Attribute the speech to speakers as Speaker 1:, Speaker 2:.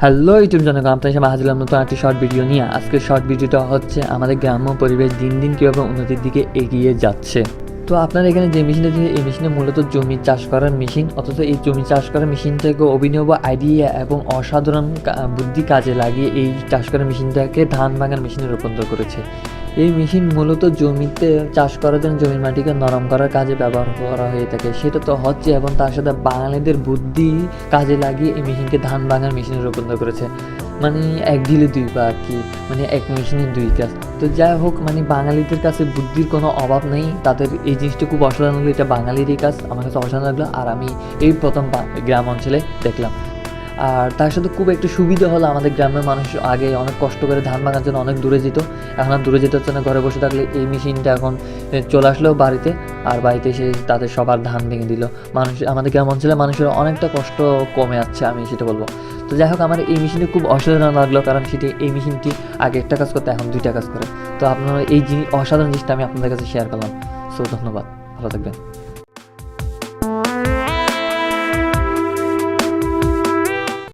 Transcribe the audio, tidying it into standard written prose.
Speaker 1: Hello YouTube জনগণ, আপনার সামনে হাজির হলাম নতুন একটি শর্ট ভিডিও নিয়ে। আজকের শর্ট ভিডিওটা হচ্ছে আমাদের গ্রাম্য পরিবেশ দিন দিন কীভাবে উন্নতির দিকে এগিয়ে যাচ্ছে। তো আপনারা এখানে যে মেশিনটা দিয়ে, এই মেশিনে মূলত জমি চাষ করার মেশিন, অথচ এই জমি চাষ করার মেশিনটাকে অভিনব আইডিয়া এবং অসাধারণ বুদ্ধি কাজে লাগিয়ে এই চাষ করার মেশিনটাকে ধান ভাঙার মেশিনে রূপান্তর করেছে। এই মেশিন মূলত জমিতে চাষ করার জন্য জমির মাটিকে নরম করার কাজে ব্যবহার করা হয়ে থাকে, সেটা তো হচ্ছে, এবং তার সাথে বাঙালিদের বুদ্ধি কাজে লাগিয়ে এই মেশিনকে ধান ভাঙার মেশিনে রূপান্তর করেছে। মানে এক ঢিলে দুই পা আর কি, মানে এক মেশিনে দুই কাজ। তো যাই হোক, মানে বাঙালিদের কাছে বুদ্ধির কোনো অভাব নেই, তাদের এই জিনিসটা খুব অসাধারণ লাগলো। এটা বাঙালিরই কাজ, আমার কাছে অসাধারণ লাগলো। আর আমি এই প্রথম গ্রাম অঞ্চলে দেখলাম। আর তার সাথে খুব একটু সুবিধা হলো, আমাদের গ্রামের মানুষ আগে অনেক কষ্ট করে ধান ভাঙার জন্য অনেক দূরে যেত, এখন আর দূরে যেতে হচ্ছে না। ঘরে বসে থাকলে এই মেশিনটা এখন চলে আসলো বাড়িতে, আর বাড়িতে এসে তাদের সবার ধান ভেঙে দিল। মানুষ, আমাদের গ্রাম অঞ্চলে মানুষের অনেকটা কষ্ট কমে যাচ্ছে, আমি সেটা বলবো। তো যাই হোক, আমার এই মেশিনটি খুব অসাধারণ লাগলো, কারণ এই মেশিনটি আগে একটা কাজ করতে, এখন দুইটা কাজ করে। তো আপনারা এই অসাধারণ জিনিসটা আমি আপনাদের কাছে শেয়ার করলাম। সো ধন্যবাদ, ভালো থাকবেন।